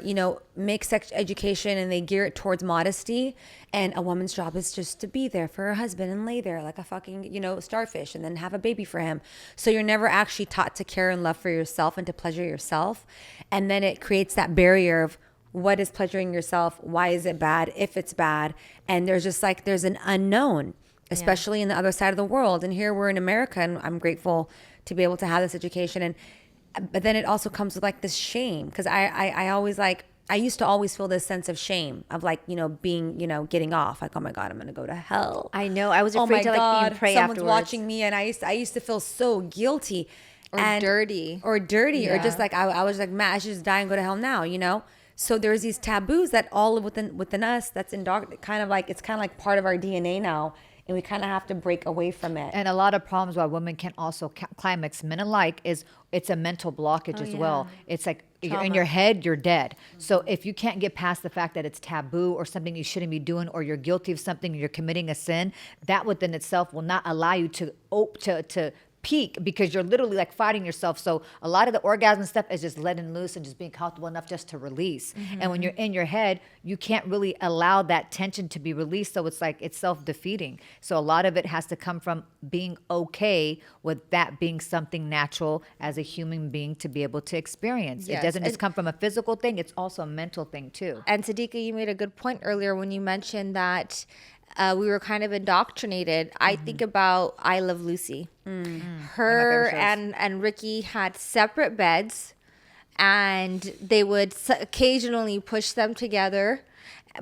make sex education, and they gear it towards modesty. And a woman's job is just to be there for her husband and lay there like a fucking, starfish, and then have a baby for him. So you're never actually taught to care and love for yourself and to pleasure yourself. And then it creates that barrier of, what is pleasuring yourself? Why is it bad? If it's bad. And there's just like, there's an unknown, especially in the other side of the world. And here we're in America, and I'm grateful to be able to have this education. But then it also comes with like this shame, because I always like, I used to always feel this sense of shame of like, being, getting off, like, oh my God, I'm going to go to hell. I know. I was Oh afraid my to God, even pray someone's afterwards. watching me, and I used to feel so guilty. Or dirty. Or dirty, or Yeah. just like, I was like, man, I should just die and go to hell now, So there's these taboos that all within us that's kind of like part of our DNA now. And we kind of have to break away from it. And a lot of problems why women can't also climax, men alike, is it's a mental blockage as well. It's like you're in your head, you're dead. So if you can't get past the fact that it's taboo or something you shouldn't be doing, or you're guilty of something, you're committing a sin, that within itself will not allow you to peak, because you're literally like fighting yourself. So a lot of the orgasm stuff is just letting loose and just being comfortable enough just to release. And when you're in your head, you can't really allow that tension to be released. So it's like it's self-defeating. So a lot of it has to come from being okay with that being something natural as a human being to be able to experience. Yes. It doesn't just come from a physical thing, it's also a mental thing too. And Siddiqa, you made a good point earlier when you mentioned that we were kind of indoctrinated. I think about I Love Lucy. Her and Ricky had separate beds, and they would occasionally push them together.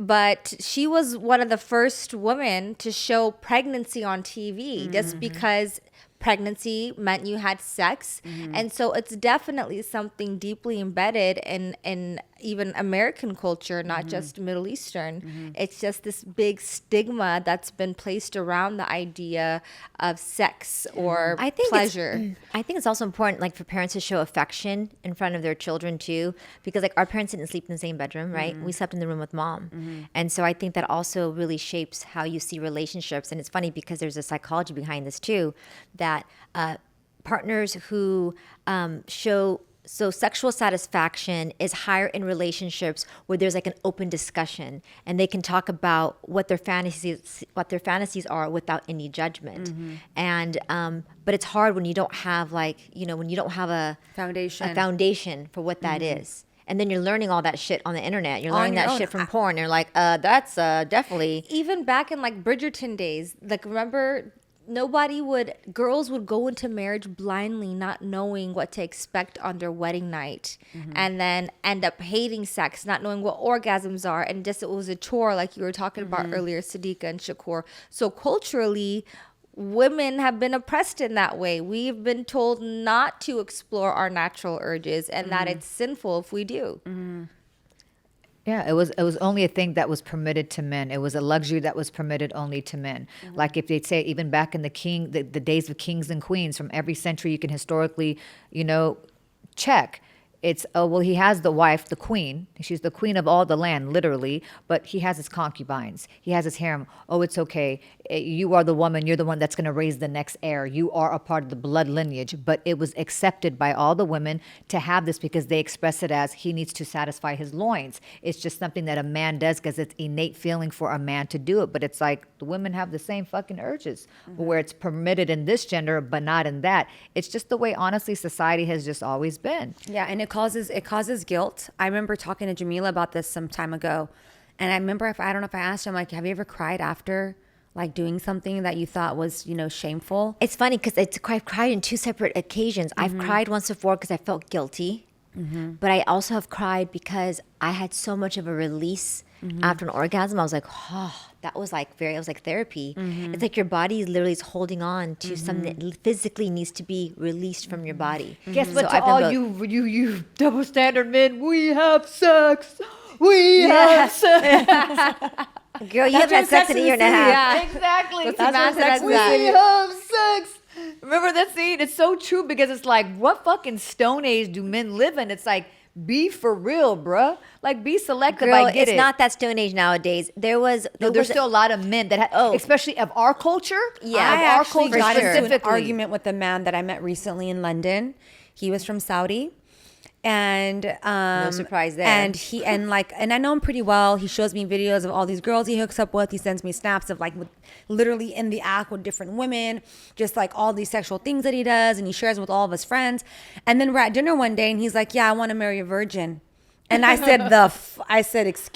But she was one of the first women to show pregnancy on TV, just because pregnancy meant you had sex. And so it's definitely something deeply embedded in even American culture, not just Middle Eastern. It's just this big stigma that's been placed around the idea of sex or pleasure. I think it's also important, like, for parents to show affection in front of their children too, because like our parents didn't sleep in the same bedroom, right? We slept in the room with mom. And so I think that also really shapes how you see relationships. And it's funny because there's a psychology behind this too, that partners who so sexual satisfaction is higher in relationships where there's like an open discussion and they can talk about what their fantasies are without any judgment. And but it's hard when you don't have when you don't have a foundation for what that is. And then you're learning all that shit on the internet. You're learning that shit from porn. You're like, that's definitely. Even back in like Bridgerton days, like, remember, girls would go into marriage blindly, not knowing what to expect on their wedding night, and then end up hating sex, not knowing what orgasms are, and just it was a chore, like you were talking about earlier, Siddiqa and Shakur. So culturally, women have been oppressed in that way. We've been told not to explore our natural urges, and that it's sinful if we do. Yeah, it was only a thing that was permitted to men. It was a luxury that was permitted only to men. Like if they'd say, even back in the days of kings and queens, from every century you can historically, check. It's, he has the wife, the queen. She's the queen of all the land, literally. But he has his concubines. He has his harem. Oh, it's okay. You are the woman. You're the one that's going to raise the next heir. You are a part of the blood lineage. But it was accepted by all the women to have this because they express it as he needs to satisfy his loins. It's just something that a man does because it's innate feeling for a man to do it. But it's like the women have the same fucking urges where it's permitted in this gender, but not in that. It's just the way, honestly, society has just always been. Yeah, and it causes guilt. I remember talking to Jamila about this some time ago, and I remember I don't know if I asked her, I'm like, have you ever cried after like doing something that you thought was shameful? It's funny because I've cried in two separate occasions. I've cried once before because I felt guilty, but I also have cried because I had so much of a release after an orgasm. I was like, that was like it was like therapy. It's like your body literally is holding on to something that physically needs to be released from your body. Guess what? To all you double standard men, we have sex. We have sex. Girl, you haven't had sex in a year and a half. Yeah, exactly. That's what we have sex. Remember that scene? It's so true because it's like, what fucking stone age do men live in? It's like, be for real, bruh. Like, be selective. Girl, I get it's not that stone age nowadays. There's still a lot of men that, especially of our culture. Yeah, I of our actually culture got into an specifically. argument with a man that I met recently in London. He was from Saudi. And no surprise there. And I know him pretty well. He shows me videos of all these girls he hooks up with. He sends me snaps of like literally in the act with different women, just like all these sexual things that he does, and he shares with all of his friends. And then we're at dinner one day, and he's like, "Yeah, I want to marry a virgin." And I said,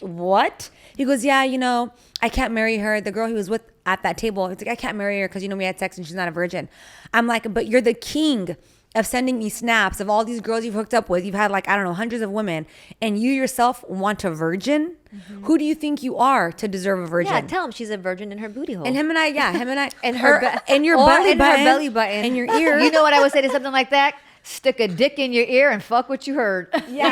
"What?" He goes, "Yeah, I can't marry her." The girl he was with at that table, he's like, "I can't marry her because we had sex and she's not a virgin." I'm like, "But you're the king of sending me snaps of all these girls you've hooked up with. You've had like, I don't know, hundreds of women, and you yourself want a virgin? Who do you think you are to deserve a virgin?" Yeah, tell him she's a virgin in her booty hole. And him and I, and and your or belly in button, her belly button, and your ear. You know what I would say to something like that? stick a dick in your ear and fuck what you heard. Yeah,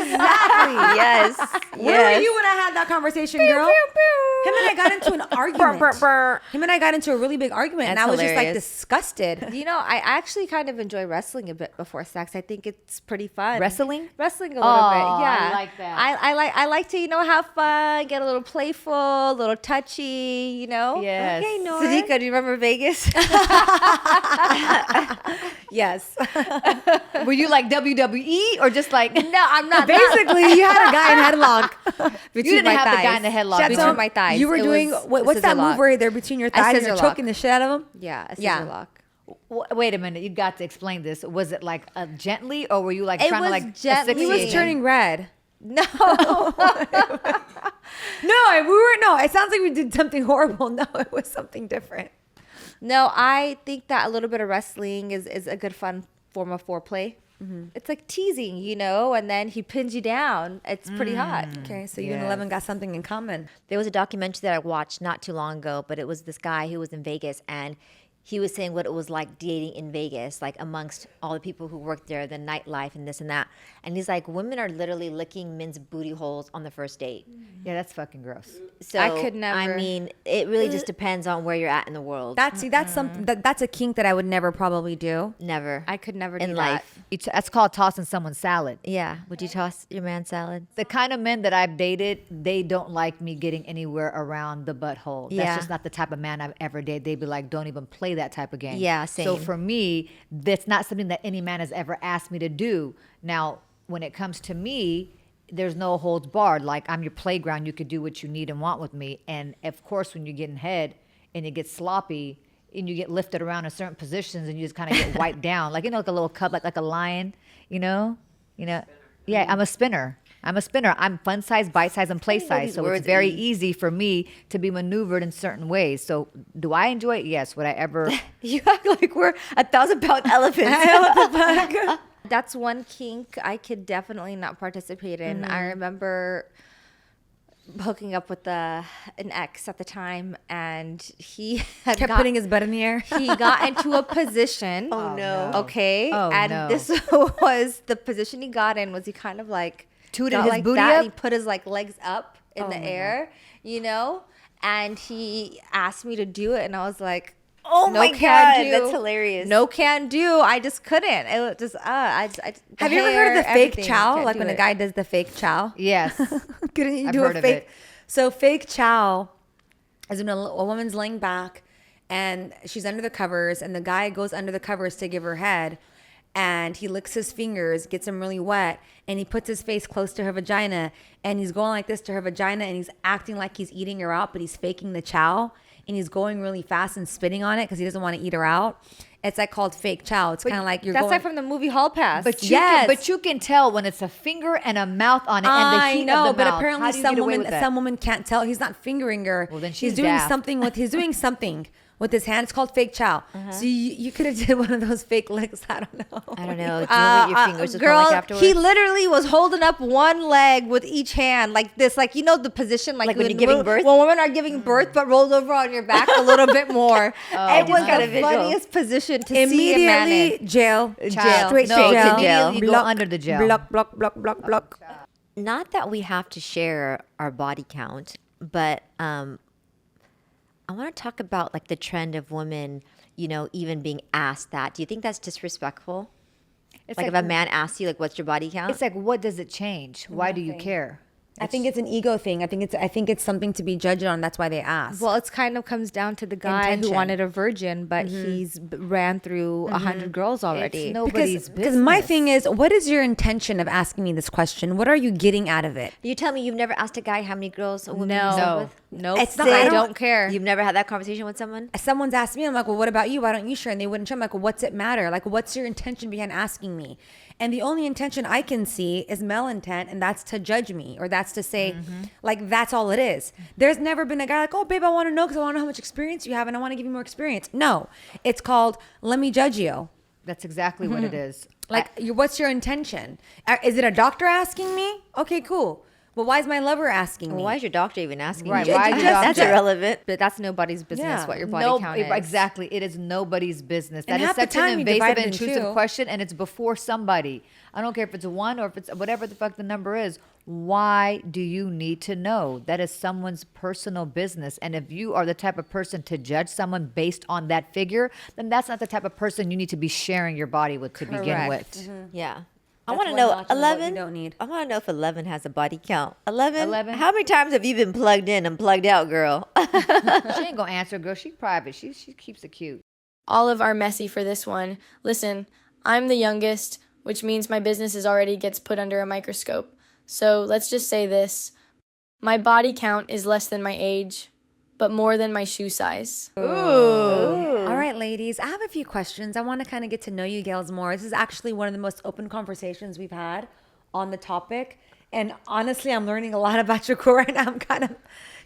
exactly. Yes. Where were you when I had that conversation, girl? Him and I got into an argument. Him and I got into a really big argument, and That's I was just like hilarious. disgusted. You know, I actually kind of enjoy wrestling a bit before sex. I think it's pretty fun. Wrestling? Wrestling a little Oh, bit. I Yeah. like that. I like to, have fun, get a little playful, a little touchy, Yes. Okay, no. Siddiqa, do you remember Vegas? Yes. Were you like WWE or just like? No, I'm not. Basically, you had a guy in headlock. You didn't have the guy in the headlock. Shut did up. you? Between my thighs. You were It doing was what's a that scissor move lock. where they're between your thighs and scissor you're lock. choking the shit out of them? Yeah, a scissor Yeah. lock. Wait a minute. You got to explain this. Was it like gently, or were you like It trying to was like gently. He was asphyxiate him? turning red. No. No, we were no. It sounds like we did something horrible. No, it was something different. No, I think that a little bit of wrestling is a good fun form of foreplay. It's like teasing, and then he pins you down. It's pretty hot. Okay, so you and 11 got something in common. There was a documentary that I watched not too long ago, but it was this guy who was in Vegas, and he was saying what it was like dating in Vegas, like amongst all the people who worked there, the nightlife and this and that. And he's like, women are literally licking men's booty holes on the first date. Yeah, that's fucking gross. So I could I never. mean, it really just depends on where you're at in the world. That's something that's a kink that I would never probably do. Never. I could never do in that. life. That's called tossing someone's salad. Yeah. Would you toss your man salad? The kind of men that I've dated, they don't like me getting anywhere around the butthole. That's Yeah. just not the type of man I've ever dated. They'd be like, don't even play that type of game. Yeah, So same. for me, that's not something that any man has ever asked me to do. Now, when it comes to me, there's no holds barred. Like, I'm your playground. You could do what you need and want with me. And of course, when you're getting head and it gets sloppy and you get lifted around in certain positions and you just kind of get wiped down, like, like a little cub, like a lion, Yeah, I'm a spinner. I'm fun size, bite size, and play size. these So words it's very mean. easy for me to be maneuvered in certain ways. So do I enjoy it? Yes. Would I ever? You act like we're 1,000-pound elephants. That's one kink I could definitely not participate in. I remember hooking up with an ex at the time, and he had Kept putting his butt in the air. he got into a position. Oh, no. Okay. Oh, and no. this was the position he got in, was he kind of like Tooted got his like booty that, up? and he put his like legs up in the air, and he asked me to do it, and I was like, Oh no my can God, do. that's hilarious. No can do. I just couldn't. It was just Have you ever heard of the fake chow? Can't Like do when a it. guy does the fake chow? Yes. Couldn't you I've do heard a of fake? it. So fake chow is when a woman's laying back and she's under the covers, and the guy goes under the covers to give her head, and he licks his fingers, gets them really wet, and he puts his face close to her vagina, and he's going like this to her vagina, and he's acting like he's eating her out, but he's faking the chow, and he's going really fast and spitting on it because he doesn't want to eat her out. It's like called fake chow. It's kind of like you're That's going. like from the movie Hall Pass. But Yes. you can tell when it's a finger and a mouth on it and the I heat know, of the but mouth. apparently How do you get away with that? some women can't tell. He's not fingering her. Well, then he's she's doing daft. something with his hand. It's called fake chow. So you could have did one of those fake licks. I don't know. I don't know. Do you know what your fingers just girl, like afterwards? he literally was holding up one leg with each hand like this, like the position, like when you're giving birth? when women are giving birth, but rolled over on your back a little bit more. It was got a the visual. funniest position to see a man in. Immediately jail. Child. Straight No, to jail. immediately you go under the jail. Block. Not that we have to share our body count, but I want to talk about like the trend of women, even being asked that. Do you think that's disrespectful? It's Like if a man asks you, like, what's your body count? It's like, what does it change? Why do you care? I think it's an ego thing. I think it's something to be judged on. That's why they ask. Well, it's kind of comes down to the guy Intention. who wanted a virgin, but he's ran through 100 girls already. It's nobody's because business. my thing is, what is your intention of asking me this question? What are you getting out of it? You tell me you've never asked a guy how many girls a woman No. you slept No. with? Nope. It's not- I I don't don't- care. You've never had that conversation with someone? Someone's asked me, I'm like, well, what about you? Why don't you share? And they wouldn't share. I'm like, well, what's it matter? Like, what's your intention behind asking me? And the only intention I can see is male intent, and that's to judge me, or that's to say, like, that's all it is. There's never been a guy like, oh, babe, I want to know because I want to know how much experience you have, and I want to give you more experience. No, it's called, let me judge you. That's exactly what it is. Like, what's your intention? Is it a doctor asking me? Okay, cool. Well, why is my lover asking me? Well, why is your doctor even asking Right, you? why is your That's doctor- irrelevant. But that's nobody's business Yeah. what your body No, count is. exactly. It is nobody's business. And That is half the such time an you divide invasive, it in intrusive two. question, and it's before somebody. I don't care if it's one or if it's whatever the fuck the number is. Why do you need to know? That is someone's personal business. And if you are the type of person to judge someone based on that figure, then that's not the type of person you need to be sharing your body with to begin with. Yeah. I That's want to one know notch in what we 11. don't need. I want to know if 11 has a body count. 11? 11? How many times have you been plugged in and plugged out, girl? She ain't gonna answer, girl. She private. She keeps it cute. Olive are messy for this one. Listen, I'm the youngest, which means my business already gets put under a microscope. So let's just say this. My body count is less than my age, but more than my shoe size. All right, ladies, I have a few questions. I want to kind of get to know you gals more. This is actually one of the most open conversations we've had on the topic. And honestly, I'm learning a lot about Shakur right now. I'm kind of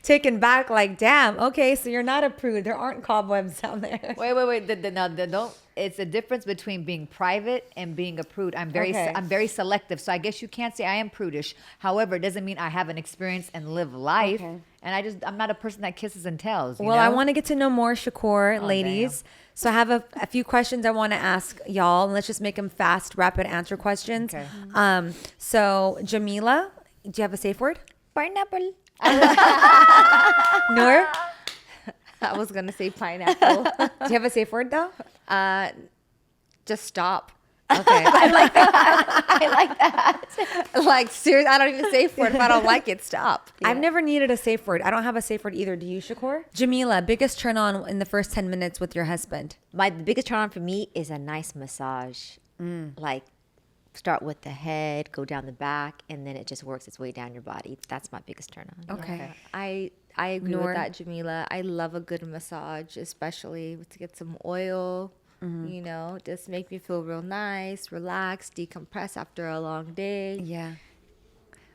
taken back, like, damn, okay, so you're not a prude. There aren't cobwebs down there. Wait. Don't. It's a difference between being private and being a prude. I'm very selective. So I guess you can't say I am prudish. However, it doesn't mean I haven't experienced and lived life. Okay. And I'm not a person that kisses and tells. Well, I want to get to know more Shakur, ladies. damn. So I have a few questions I want to ask y'all. And let's just make them fast, rapid answer questions. Okay. So Jamila, do you have a safe word? Pineapple. Noor, I was gonna say pineapple. do you have a safe word though? Just stop. Okay. Like seriously, I don't even say for it. If I don't like it, stop. I've never needed a safe word. I don't have a safe word either. Do you, Shakur? Jamila, biggest turn on in the first 10 minutes with your husband? The biggest turn on for me is a nice massage. Like, start with the head, go down the back, and then it just works its way down your body. That's my biggest turn on. Okay. I agree Noor? with that, Jamila. I love a good massage, especially to get some oil. You know, just make me feel real nice, relaxed, decompress after a long day. Yeah.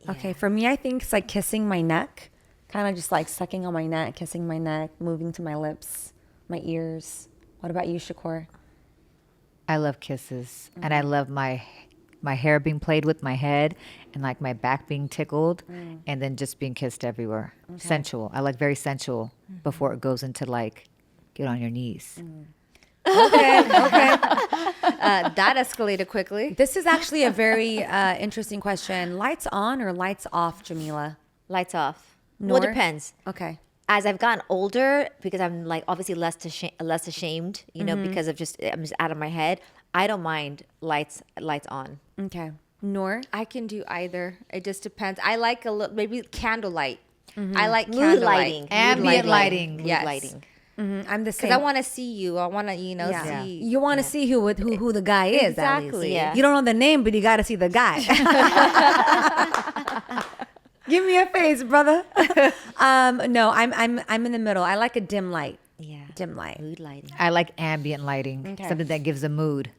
Okay. For me, I think it's like kissing my neck, kind of just like sucking on my neck, kissing my neck, moving to my lips, my ears. What about you, Shakur? I love kisses, and I love my hair being played with, my head, and like my back being tickled, and then just being kissed everywhere. Sensual. I like very sensual before it goes into like get on your knees. Okay. That escalated quickly. This is actually a very interesting question. Lights on or lights off, Jamila? Lights off. Well, Noor? depends. Okay. As I've gotten older, because I'm like obviously less ashamed, you know, because of I'm just out of my head. I don't mind lights on. Okay. Noor? I can do either. It just depends. I like a little, maybe candlelight. I like Mood candlelight. lighting. Ambient lighting. Mood Yes. lighting. I'm the same. Because I want to see you. I want to, see. You want to see who the guy is. At least. Exactly. Yeah. You don't know the name, but you got to see the guy. Give me a face, brother. No, I'm in the middle. I like a dim light. Yeah. Dim light. Mood lighting. I like ambient lighting, Okay. something that gives a mood.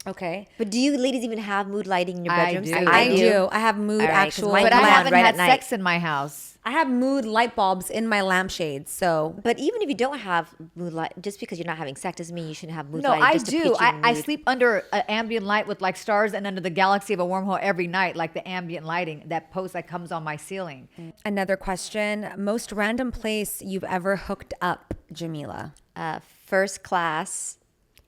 Okay. But do you ladies even have mood lighting in your I bedrooms? do. I do. I have mood All right, 'cause actual. mine But I come on haven't right had at night. sex in my house. I have mood light bulbs in my lampshades. So But even if you don't have mood light, just because you're not having sex doesn't mean you shouldn't have mood No, lighting. I just to do. put you in I mood. sleep under an ambient light with like stars and under the galaxy of a wormhole every night, like the ambient lighting, that post that comes on my ceiling. another question: most random place you've ever hooked up, Jamila? First class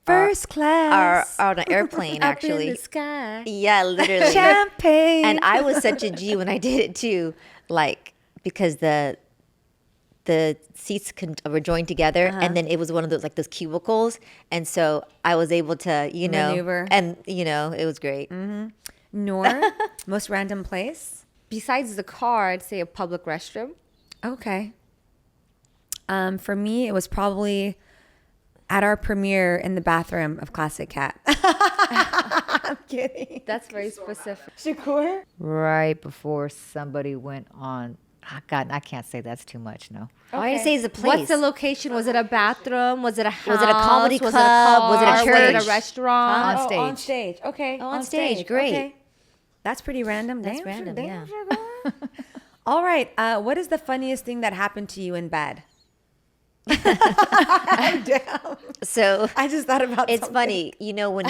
First or class. on an airplane, Up actually. in the sky. Yeah, literally. Champagne. And I was such a G when I did it too, like because the seats were joined together, and then it was one of those cubicles, and so I was able to, Maneuver. and it was great. Noor, most random place? Besides the car, I'd say a public restroom. Okay. For me, it was probably at our premiere in the bathroom of Classic Cat. I'm kidding. That's very specific. Shakur? Right before somebody went on. Oh, God, I can't say that's too much. No. All I say is the place. What's the location? Was it a bathroom? Was it a house? Was it a comedy Was club? it a car? Was it a Was church? it a restaurant? On Oh, stage. on stage. Okay. Oh, on stage. Great. Okay. That's pretty random. That's Damn, random, damn, yeah. All right. What is the funniest thing that happened to you in bed? Damn. So I just thought about it's something. funny, you know, when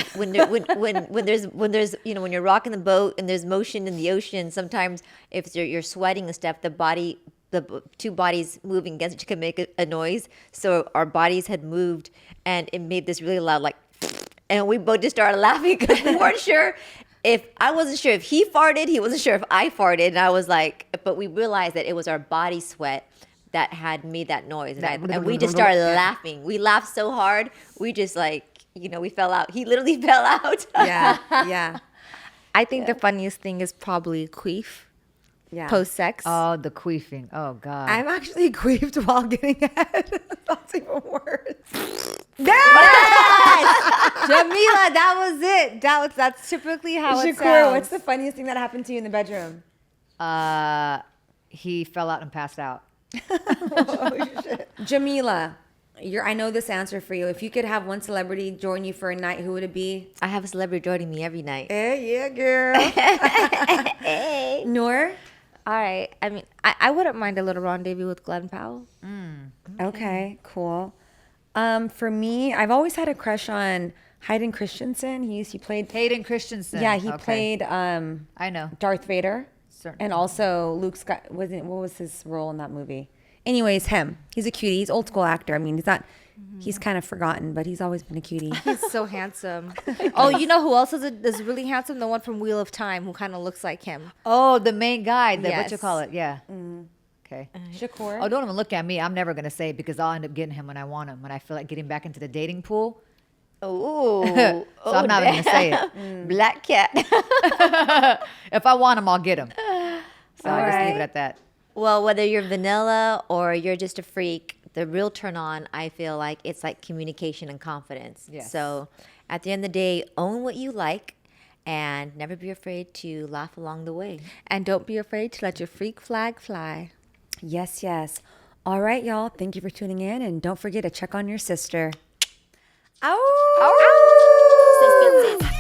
there's you know, when you're rocking the boat and there's motion in the ocean, sometimes if you're sweating and stuff, the two bodies moving against each other can make a noise. So our bodies had moved and it made this really loud like, and we both just started laughing because we weren't sure. I wasn't sure if he farted, he wasn't sure if I farted, and I was like, but we realized that it was our body sweat that had made that noise, and we just started laughing. We laughed so hard, we just like, you know, we fell out. He literally fell out. Yeah. I think the funniest thing is probably queef Yeah. post sex. Oh, the queefing. Oh God. I'm actually queefed while getting head. That's even worse. Jamila, that was it. That's typically how it Shakur, sounds. what's the funniest thing that happened to you in the bedroom? He fell out and passed out. Jamila, I know this answer for you. If you could have one celebrity join you for a night, who would it be? I have a celebrity joining me every night. Yeah, girl. Noor? All right. I mean, I wouldn't mind a little rendezvous with Glenn Powell. Okay, cool. For me, I've always had a crush on Hayden Christensen. He played. Hayden Christensen. Yeah, he Okay. played I know. Darth Vader. Certain. And also Luke Scott. What was his role in that movie? Anyways, him. He's a cutie. He's old school actor. I mean, he's kind of forgotten, but he's always been a cutie. He's so handsome. Oh, you know who else is really handsome? The one from Wheel of Time who kind of looks like him. Oh, the main guy. What you Yes. call it? Yeah. Okay. Shakur. Oh, don't even look at me. I'm never gonna say it because I'll end up getting him when I want him. When I feel like getting back into the dating pool. Oh, So I'm not even gonna say it. Black cat. If I want him, I'll get him. So I just leave right. it at that. Well, whether you're vanilla or you're just a freak, the real turn on, I feel like it's like communication and confidence. Yes. So at the end of the day, own what you like and never be afraid to laugh along the way. And don't be afraid to let your freak flag fly. Yes, yes. All right, y'all. Thank you for tuning in. And don't forget to check on your sister. Sispective.